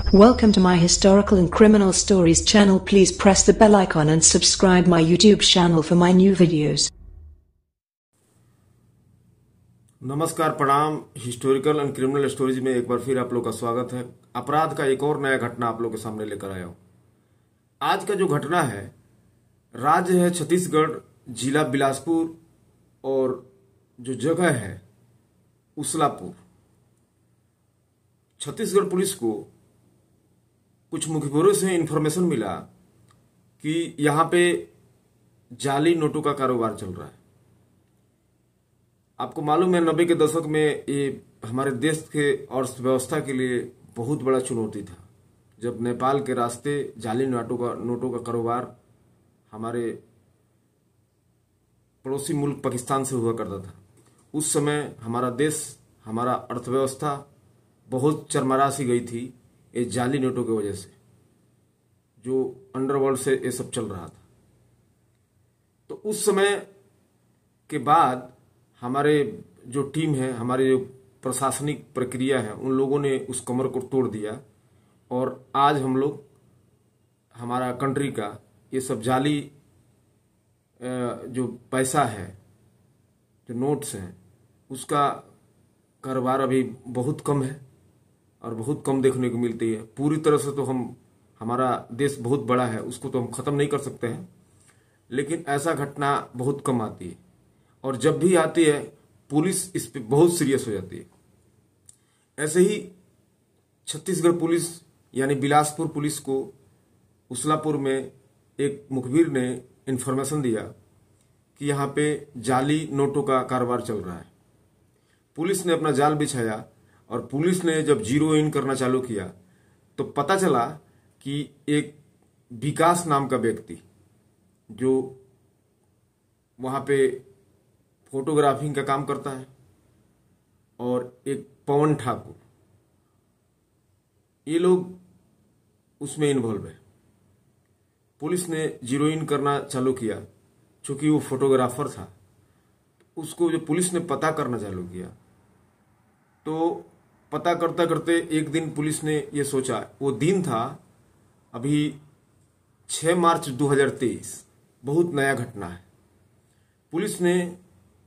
Welcome to my historical and criminal stories channel. Please press the bell icon and subscribe my YouTube channel for my new videos. नमस्कार, प्रणाम। Historical and criminal stories में एक बार फिर आप लोग का स्वागत है। अपराध का एक और नया घटना आप लोग के सामने लेकर आया हूं। आज का जो घटना है, राज्य है छत्तीसगढ़, जिला बिलासपुर और जो जगह है उसलापुर। छत्तीसगढ़ पुलिस को कुछ मुखबिरों से इंफॉर्मेशन मिला कि यहां पे जाली नोटों का कारोबार चल रहा है। आपको मालूम है 90 के दशक में ये हमारे देश के अर्थव्यवस्था के लिए बहुत बड़ा चुनौती था, जब नेपाल के रास्ते जाली नोटों का कारोबार हमारे पड़ोसी मुल्क पाकिस्तान से हुआ करता था। उस समय हमारा देश, हमारा अर्थव्यवस्था बहुत चरमरा सी गई थी ये जाली नोटों की वजह से, जो अंडरवर्ल्ड से ये सब चल रहा था। तो उस समय के बाद हमारे जो टीम है, हमारे जो प्रशासनिक प्रक्रिया है, उन लोगों ने उस कमर को तोड़ दिया और आज हम लोग, हमारा कंट्री का ये सब जाली जो पैसा है, जो नोट्स हैं, उसका कारोबार अभी बहुत कम है और बहुत कम देखने को मिलती है। पूरी तरह से तो हमारा देश बहुत बड़ा है, उसको तो हम खत्म नहीं कर सकते हैं, लेकिन ऐसा घटना बहुत कम आती है और जब भी आती है पुलिस इस पे बहुत सीरियस हो जाती है। ऐसे ही छत्तीसगढ़ पुलिस यानी बिलासपुर पुलिस को उसलापुर में एक मुखबिर ने इंफॉर्मेशन दिया कि यहाँ पे जाली नोटों का कारोबार चल रहा है। पुलिस ने अपना जाल बिछाया और पुलिस ने जब जीरो इन करना चालू किया तो पता चला कि एक विकास नाम का व्यक्ति, जो वहां पे फोटोग्राफिंग का काम करता है, और एक पवन ठाकुर, ये लोग उसमें इन्वॉल्व है। पुलिस ने जीरो इन करना चालू किया। चूंकि वो फोटोग्राफर था, उसको जो पुलिस ने पता करना चालू किया, तो पता करते करते एक दिन पुलिस ने ये सोचा, वो दिन था अभी 6 मार्च 2023, बहुत नया घटना है। पुलिस ने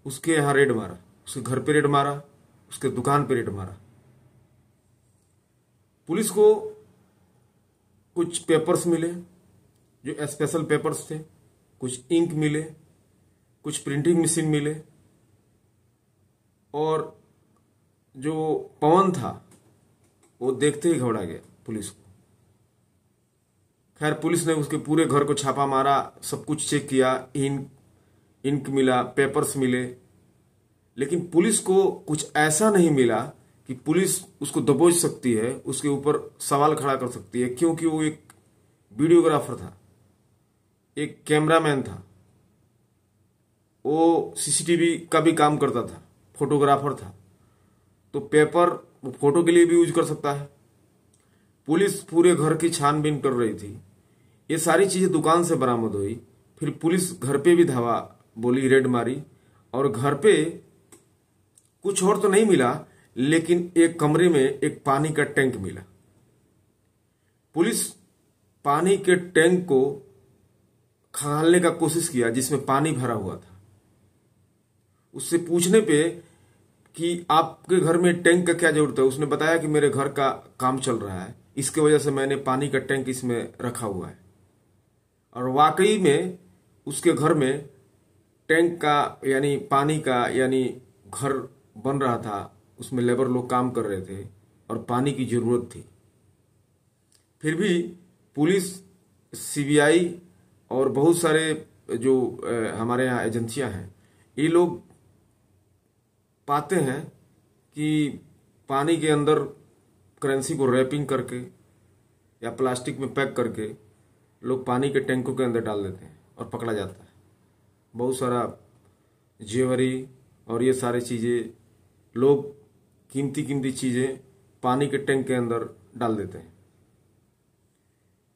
उसके यहाँ रेड मारा, उसके घर पे रेड मारा, उसके दुकान पे रेड मारा। पुलिस को कुछ पेपर्स मिले जो स्पेशल पेपर्स थे, कुछ इंक मिले, कुछ प्रिंटिंग मशीन मिले, और जो पवन था वो देखते ही घबरा गया पुलिस को। खैर, पुलिस ने उसके पूरे घर को छापा मारा, सब कुछ चेक किया, इंक मिला, पेपर्स मिले, लेकिन पुलिस को कुछ ऐसा नहीं मिला कि पुलिस उसको दबोच सकती है, उसके ऊपर सवाल खड़ा कर सकती है, क्योंकि वो एक वीडियोग्राफर था, एक कैमरामैन था, वो सीसीटीवी का भी काम करता था, फोटोग्राफर था, तो पेपर वो फोटो के लिए भी यूज कर सकता है। पुलिस पूरे घर की छानबीन कर रही थी। ये सारी चीजें दुकान से बरामद हुई। फिर पुलिस घर पे भी धावा बोली, रेड मारी, और घर पे कुछ और तो नहीं मिला, लेकिन एक कमरे में एक पानी का टैंक मिला। पुलिस पानी के टैंक को खंगालने का कोशिश किया जिसमें पानी भरा हुआ था। उससे पूछने पे कि आपके घर में टैंक का क्या जरूरत है, उसने बताया कि मेरे घर का काम चल रहा है, इसके वजह से मैंने पानी का टैंक इसमें रखा हुआ है। और वाकई में उसके घर में टैंक का यानी पानी का यानी घर बन रहा था, उसमें लेबर लोग काम कर रहे थे और पानी की जरूरत थी। फिर भी पुलिस, सीबीआई और बहुत सारे जो हमारे यहाँ एजेंसियां हैं, ये लोग पाते हैं कि पानी के अंदर करेंसी को रैपिंग करके या प्लास्टिक में पैक करके लोग पानी के टैंकों के अंदर डाल देते हैं और पकड़ा जाता है। बहुत सारा जेवरी और ये सारी चीजें, लोग कीमती कीमती चीजें पानी के टैंक के अंदर डाल देते हैं।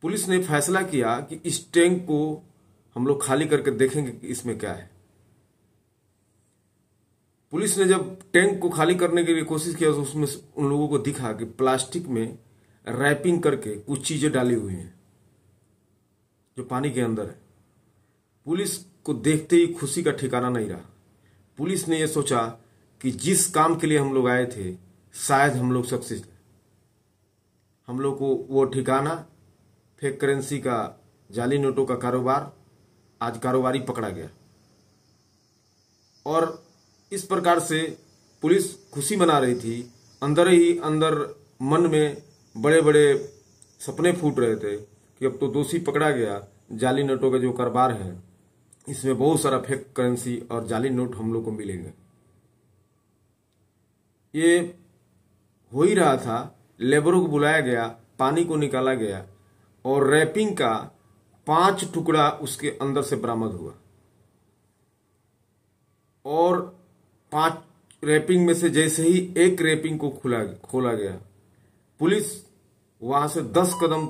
पुलिस ने फैसला किया कि इस टैंक को हम लोग खाली करके देखेंगे कि इसमें क्या है। पुलिस ने जब टैंक को खाली करने के लिए कोशिश किया तो उसमें उन लोगों को दिखा कि प्लास्टिक में रैपिंग करके कुछ चीजें डाली हुई हैं जो पानी के अंदर है। पुलिस को देखते ही खुशी का ठिकाना नहीं रहा। पुलिस ने यह सोचा कि जिस काम के लिए हम लोग आए थे शायद हम लोग सक्सेस हैं। हम लोग को वो ठिकाना, फेक करेंसी का, जाली नोटों का कारोबार, आज कारोबारी पकड़ा गया। और इस प्रकार से पुलिस खुशी मना रही थी। अंदर ही अंदर मन में बड़े बड़े सपने फूट रहे थे कि अब तो दोषी पकड़ा गया। जाली नोटों का जो कारोबार है इसमें बहुत सारा फेक करेंसी और जाली नोट हम लोग को मिलेंगे। ये हो ही रहा था, लेबरों को बुलाया गया, पानी को निकाला गया और रैपिंग का 5 टुकड़ा उसके अंदर से बरामद हुआ। और 5 रैपिंग में से जैसे ही एक रैपिंग को खोला गया, पुलिस वहां से 10 कदम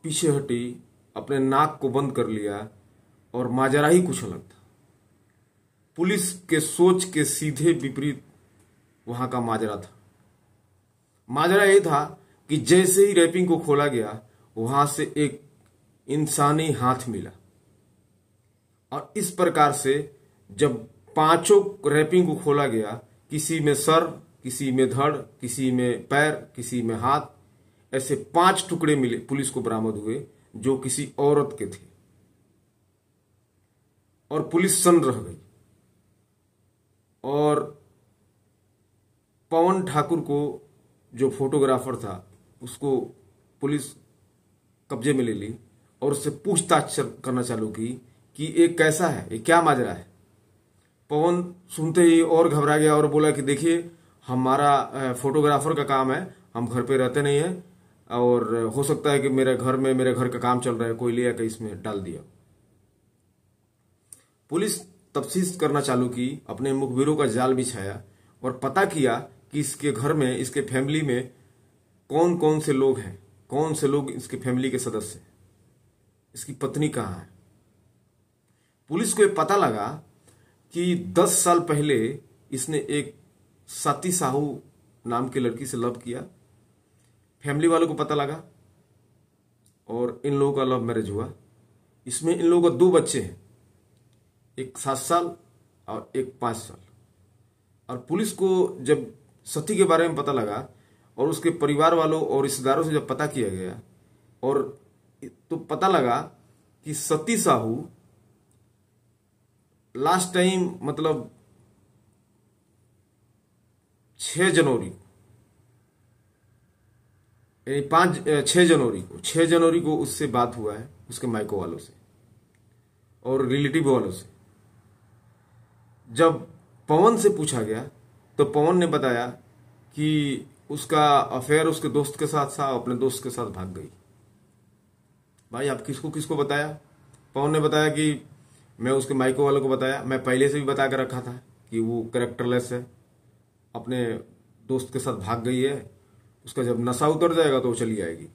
पीछे हटी, अपने नाक को बंद कर लिया और माजरा ही कुछ अलग था। पुलिस के सोच के सीधे विपरीत वहां का माजरा था। माजरा यह था कि जैसे ही रैपिंग को खोला गया वहां से एक इंसानी हाथ मिला और इस प्रकार से जब 5 रैपिंग को खोला गया, किसी में सर, किसी में धड़, किसी में पैर, किसी में हाथ, ऐसे 5 टुकड़े मिले, पुलिस को बरामद हुए जो किसी औरत के थे। और पुलिस सन्न रह गई और पवन ठाकुर को, जो फोटोग्राफर था, उसको पुलिस कब्जे में ले ली और उससे पूछताछ करना चालू की कि ये कैसा है, ये क्या माजरा है। पवन सुनते ही और घबरा गया और बोला कि देखिए, हमारा फोटोग्राफर का काम है, हम घर पे रहते नहीं है और हो सकता है कि मेरे घर का काम चल रहा है, कोई ले आकर इसमें डाल दिया। पुलिस तफ्तीश करना चालू की, अपने मुखबिरों का जाल बिछाया और पता किया कि इसके घर में, इसके फैमिली में कौन कौन से लोग हैं, कौन से लोग इसके फैमिली के सदस्य हैं, इसकी पत्नी कहाँ है। पुलिस को यह पता लगा कि 10 साल पहले इसने एक स्वाति साहू नाम की लड़की से लव किया। फैमिली वालों को पता लगा और इन लोगों का लव मैरिज हुआ। इसमें इन लोगों को 2 बच्चे हैं, एक 7 साल और एक 5 साल। और पुलिस को जब सती के बारे में पता लगा और उसके परिवार वालों और रिश्तेदारों से जब पता किया गया और तो पता लगा कि सती साहू लास्ट टाइम, मतलब 6 जनवरी, 6 जनवरी को उससे बात हुआ है उसके मायको वालों से और रिलेटिव वालों से। जब पवन से पूछा गया तो पवन ने बताया कि उसका अफेयर उसके दोस्त के साथ था, अपने दोस्त के साथ भाग गई। भाई आप किसको किसको बताया? पवन ने बताया कि मैं उसके मायको वालों को बताया, मैं पहले से भी बता कर रखा था कि वो कैरेक्टरलेस है, अपने दोस्त के साथ भाग गई है, उसका जब नशा उतर जाएगा तो वो चली आएगी।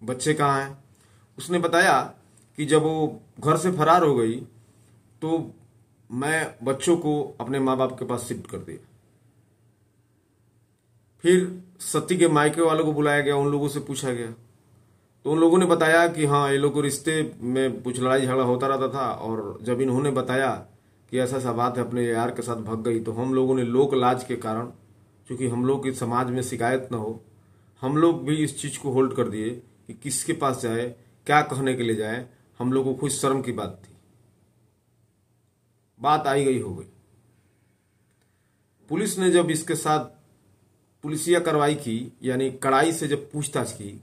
बच्चे कहाँ हैं? उसने बताया कि जब वो घर से फरार हो गई तो मैं बच्चों को अपने माँ बाप के पास शिफ्ट कर दिया। फिर सती के मायके वालों को बुलाया गया, उन लोगों से पूछा गया तो उन लोगों ने बताया कि हाँ, ये लोग को रिश्ते में कुछ लड़ाई झगड़ा होता रहता था और जब इन्होंने बताया कि ऐसा सा बात है, अपने यार के साथ भाग गई, तो हम लोगों ने लोक लाज के कारण, क्योंकि हम लोग की समाज में शिकायत न हो, हम लोग भी इस चीज को होल्ड कर दिए कि किसके पास जाए, क्या कहने के लिए जाए। हम लोगों को खुद शर्म की बात थी। बात आई गई हो गई। पुलिस ने जब इसके साथ पुलिसिया कार्रवाई की, यानी कड़ाई से जब पूछताछ की,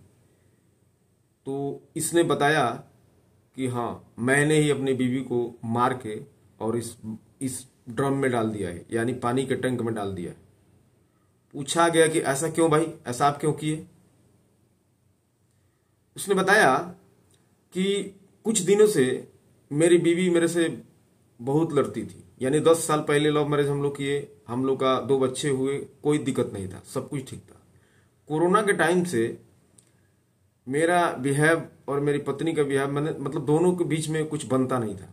तो इसने बताया कि हाँ, मैंने ही अपनी बीवी को मार के और इस ड्रम में डाल दिया है, यानी पानी के टैंक में डाल दिया है। पूछा गया कि ऐसा क्यों भाई, ऐसा आप क्यों किए? उसने बताया कि कुछ दिनों से मेरी बीवी मेरे से बहुत लड़ती थी, यानी 10 साल पहले लव मैरिज हम लोग किए, हम लोग का 2 बच्चे हुए, कोई दिक्कत नहीं था, सब कुछ ठीक था। कोरोना के टाइम से मेरा बिहेव और मेरी पत्नी का बिहेव, मैंने मतलब दोनों के बीच में कुछ बनता नहीं था।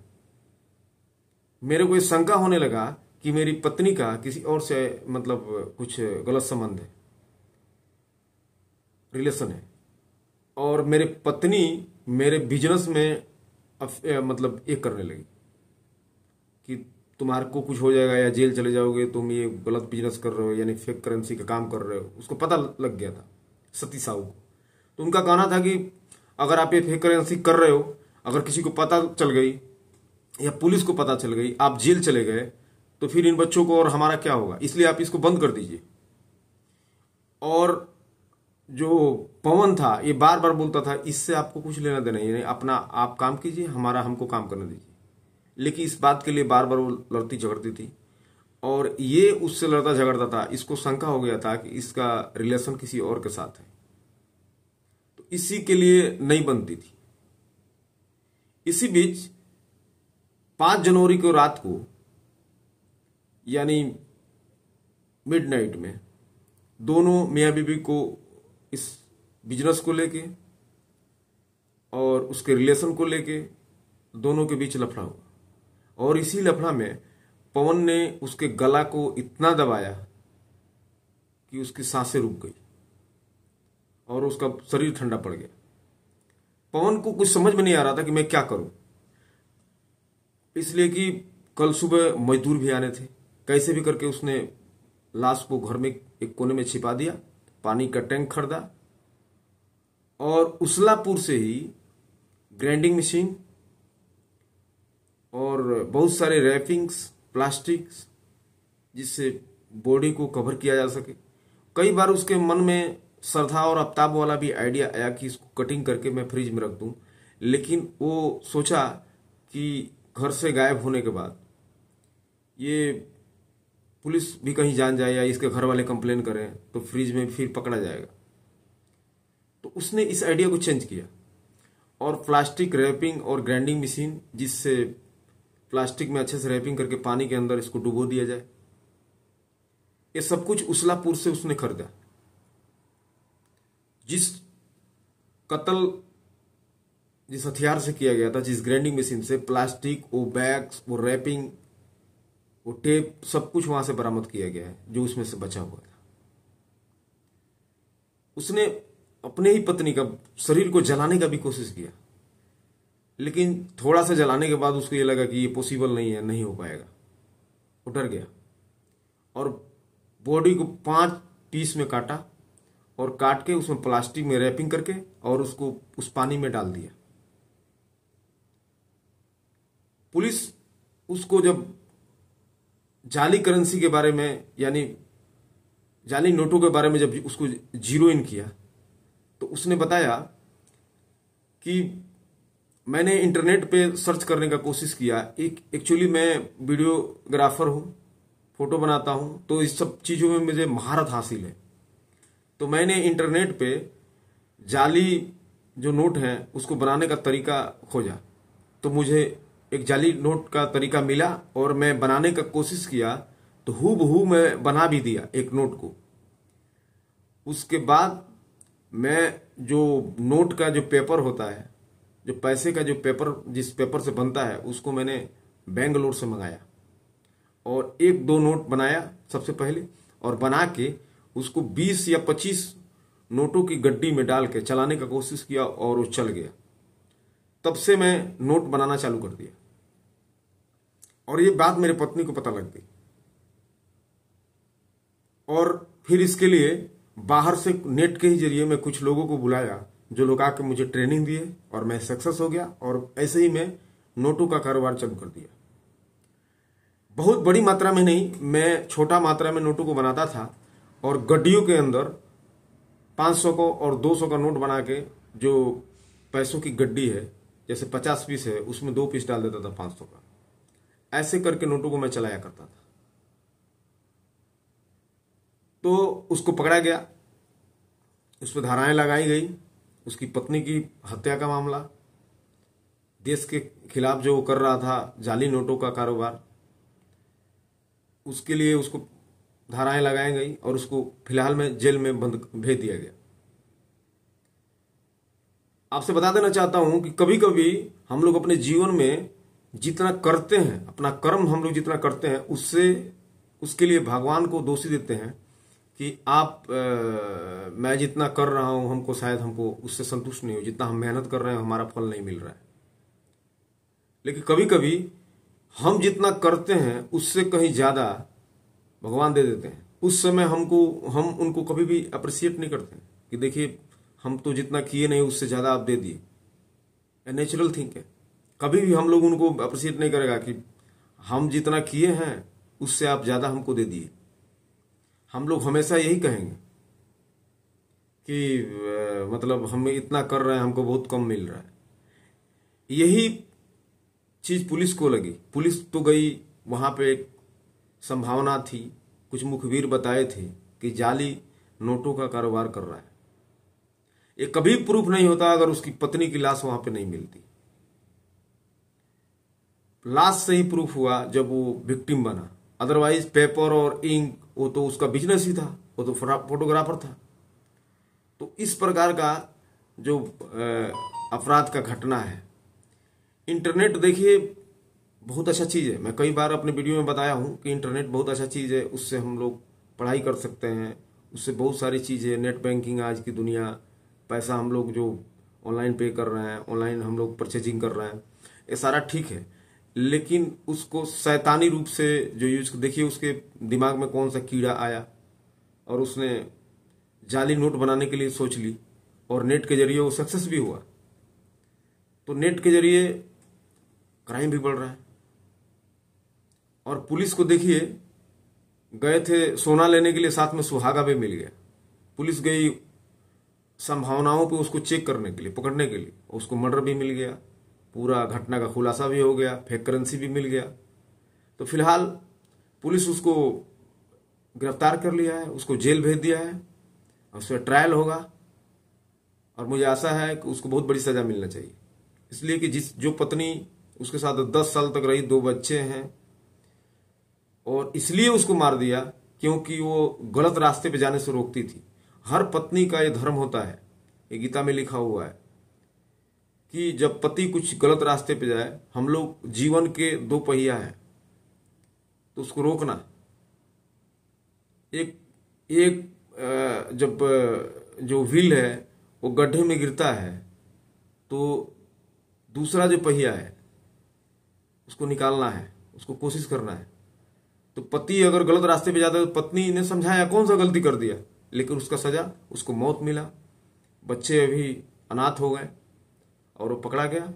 मेरे को ये शंका होने लगा कि मेरी पत्नी का किसी और से मतलब कुछ गलत संबंध है, रिलेशन है। और मेरे पत्नी मेरे बिजनेस में मतलब एक करने लगी कि तुम्हारे को कुछ हो जाएगा या जेल चले जाओगे, तुम ये गलत बिजनेस कर रहे हो, यानी फेक करेंसी का काम कर रहे हो। उसको पता लग गया था सती साहू को। तो उनका कहना था कि अगर आप ये फेक करेंसी कर रहे हो, अगर किसी को पता चल गई या पुलिस को पता चल गई, आप जेल चले गए, तो फिर इन बच्चों को और हमारा क्या होगा, इसलिए आप इसको बंद कर दीजिए। और जो पवन था ये बार बार बोलता था इससे आपको कुछ लेना देना ही नहीं, अपना आप काम कीजिए, हमारा हमको काम करने दीजिए। लेकिन इस बात के लिए बार बार वो लड़ती झगड़ती थी और ये उससे लड़ता झगड़ता था। इसको शंका हो गया था कि इसका रिलेशन किसी और के साथ है, तो इसी के लिए नहीं बनती थी। इसी बीच 5 जनवरी को रात को यानी मिडनाइट में दोनों मियां बीबी को इस बिजनेस को लेके और उसके रिलेशन को लेके दोनों के बीच लफड़ा हुआ। और इसी लफड़ा में पवन ने उसके गला को इतना दबाया कि उसकी सांसें रुक गई और उसका शरीर ठंडा पड़ गया। पवन को कुछ समझ में नहीं आ रहा था कि मैं क्या करूं, इसलिए कि कल सुबह मजदूर भी आने थे। कैसे भी करके उसने लाश को घर में एक कोने में छिपा दिया, पानी का टैंक खरीदा और उसलापुर से ही ग्राइंडिंग मशीन और बहुत सारे रैपिंग्स, प्लास्टिक्स, जिससे बॉडी को कवर किया जा सके। कई बार उसके मन में श्रद्धा और आफ्ताब वाला भी आइडिया आया कि इसको कटिंग करके मैं फ्रिज में रख दूं, लेकिन वो सोचा कि घर से गायब होने के बाद ये पुलिस भी कहीं जान जाए या इसके घर वाले कंप्लेन करें तो फ्रिज में फिर पकड़ा जाएगा। तो उसने इस आइडिया को चेंज किया और प्लास्टिक रैपिंग और ग्राइंडिंग मशीन, जिससे प्लास्टिक में अच्छे से रैपिंग करके पानी के अंदर इसको डुबो दिया जाए, ये सब कुछ उसलापुर से उसने खरीदा। जिस कत्ल जिस हथियार से किया गया था, जिस ग्राइंडिंग मशीन से, प्लास्टिक, वो बैग्स, वो रैपिंग, वो टेप, सब कुछ वहां से बरामद किया गया है जो उसमें से बचा हुआ था। उसने अपने ही पत्नी का शरीर को जलाने का भी कोशिश किया, लेकिन थोड़ा सा जलाने के बाद उसको ये लगा कि ये पॉसिबल नहीं है, नहीं हो पाएगा। वो डर गया और बॉडी को 5 पीस में काटा और काट के उसमें प्लास्टिक में रैपिंग करके और उसको उस पानी में डाल दिया। पुलिस उसको जब जाली करेंसी के बारे में यानी जाली नोटों के बारे में जब उसको जीरो इन किया तो उसने बताया कि मैंने इंटरनेट पे सर्च करने का कोशिश किया। एक्चुअली मैं वीडियोग्राफर हूं, फोटो बनाता हूं, तो इस सब चीजों में मुझे महारत हासिल है। तो मैंने इंटरनेट पे जाली जो नोट है उसको बनाने का तरीका खोजा, तो मुझे एक जाली नोट का तरीका मिला और मैं बनाने का कोशिश किया, तो हूबहू मैं बना भी दिया एक नोट को। उसके बाद मैं जो नोट का जो पेपर होता है, जो पैसे का जो पेपर जिस पेपर से बनता है, उसको मैंने बेंगलोर से मंगाया और 1-2 नोट बनाया सबसे पहले, और बना के उसको 20 या 25 नोटों की गड्डी में डाल के चलाने का कोशिश किया और वो चल गया। तब से मैं नोट बनाना चालू कर दिया और ये बात मेरे पत्नी को पता लग गई और फिर इसके लिए बाहर से नेट के ही जरिए मैं कुछ लोगों को बुलाया, जो लोग आके मुझे ट्रेनिंग दिए और मैं सक्सेस हो गया और ऐसे ही मैं नोटों का कारोबार चालू कर दिया। बहुत बड़ी मात्रा में नहीं, मैं छोटा मात्रा में नोटों को बनाता था और गड्डियों के अंदर 500 को और 200 का नोट बना के, जो पैसों की गड्डी है जैसे 50 पीस है उसमें 2 पीस डाल देता था 500 का। ऐसे करके नोटों को मैं चलाया करता था। तो उसको पकड़ा गया, उस पर धाराएं लगाई गई, उसकी पत्नी की हत्या का मामला, देश के खिलाफ जो वो कर रहा था जाली नोटों का कारोबार, उसके लिए उसको धाराएं लगाई गई और उसको फिलहाल में जेल में बंद भेज दिया गया। आपसे बता देना चाहता हूं कि कभी कभी हम लोग अपने जीवन में जितना करते हैं, अपना कर्म हम लोग जितना करते हैं, उससे उसके लिए भगवान को दोषी देते हैं कि मैं जितना कर रहा हूं हमको शायद हमको उससे संतुष्ट नहीं हो, जितना हम मेहनत कर रहे हैं हमारा फल नहीं मिल रहा है। लेकिन कभी कभी हम जितना करते हैं उससे कहीं ज्यादा भगवान दे देते हैं। उस समय हम उनको कभी भी अप्रिशिएट नहीं करते कि देखिए हम तो जितना किए नहीं उससे ज्यादा आप दे दिए। नेचुरल थिंग है, कभी भी हम लोग उनको अप्रिशिएट नहीं करेगा कि हम जितना किए हैं उससे आप ज्यादा हमको दे दिए। हम लोग हमेशा यही कहेंगे कि मतलब हम इतना कर रहे हैं हमको बहुत कम मिल रहा है। यही चीज पुलिस को लगी। पुलिस तो गई वहां पे, एक संभावना थी, कुछ मुखबिर बताए थे कि जाली नोटों का कारोबार कर रहा है। ये कभी प्रूफ नहीं होता अगर उसकी पत्नी की लाश वहां पे नहीं मिलती। लाश से ही प्रूफ हुआ जब वो विक्टिम बना। अदरवाइज पेपर और इंक वो तो उसका बिजनेस ही था, वो तो फोटोग्राफर था। तो इस प्रकार का जो अपराध का घटना है, इंटरनेट देखिए बहुत अच्छा चीज है। मैं कई बार अपने वीडियो में बताया हूं कि इंटरनेट बहुत अच्छा चीज है, उससे हम लोग पढ़ाई कर सकते हैं, उससे बहुत सारी चीजें, नेट बैंकिंग, आज की दुनिया, पैसा हम लोग जो ऑनलाइन पे कर रहे हैं, ऑनलाइन हम लोग परचेजिंग कर रहे हैं, ये सारा ठीक है। लेकिन उसको शैतानी रूप से जो यूज, देखिए उसके दिमाग में कौन सा कीड़ा आया और उसने जाली नोट बनाने के लिए सोच ली और नेट के जरिए वो सक्सेस भी हुआ। तो नेट के जरिए क्राइम भी बढ़ रहा है। और पुलिस को देखिए, गए थे सोना लेने के लिए, साथ में सुहागा भी मिल गया। पुलिस गई संभावनाओं पे उसको चेक करने के लिए, पकड़ने के लिए, उसको मर्डर भी मिल गया, पूरा घटना का खुलासा भी हो गया, फेक करेंसी भी मिल गया। तो फिलहाल पुलिस उसको गिरफ्तार कर लिया है, उसको जेल भेज दिया है और उसका ट्रायल होगा और मुझे आशा है कि उसको बहुत बड़ी सजा मिलना चाहिए। इसलिए कि जो पत्नी उसके साथ 10 साल तक रही, 2 बच्चे हैं, और इसलिए उसको मार दिया क्योंकि वो गलत रास्ते पे जाने से रोकती थी। हर पत्नी का ये धर्म होता है, ये गीता में लिखा हुआ है कि जब पति कुछ गलत रास्ते पे जाए, हम लोग जीवन के 2 पहिया है तो उसको रोकना। एक जब जो व्हील है वो गड्ढे में गिरता है तो दूसरा जो पहिया है उसको निकालना है, उसको कोशिश करना है। तो पति अगर गलत रास्ते पे जाता है तो पत्नी ने समझाया कौन सा गलती कर दिया, लेकिन उसका सजा, उसको मौत मिला। बच्चे अभी अनाथ हो गए और वो पकड़ा गया।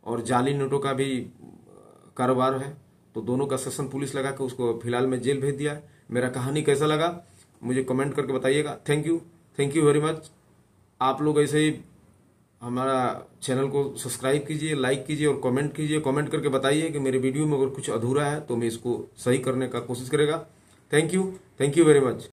और जाली नोटों का भी कारोबार है, तो दोनों का सेशन पुलिस लगा के उसको फिलहाल में जेल भेज दिया है। मेरा कहानी कैसा लगा मुझे कमेंट करके बताइएगा। Thank you very much. आप लोग ऐसे ही हमारा चैनल को सब्सक्राइब कीजिए, लाइक कीजिए और कमेंट कीजिए। कमेंट करके बताइए कि मेरे वीडियो में अगर कुछ अधूरा है तो मैं इसको सही करने का कोशिश करेगा। Thank you very much.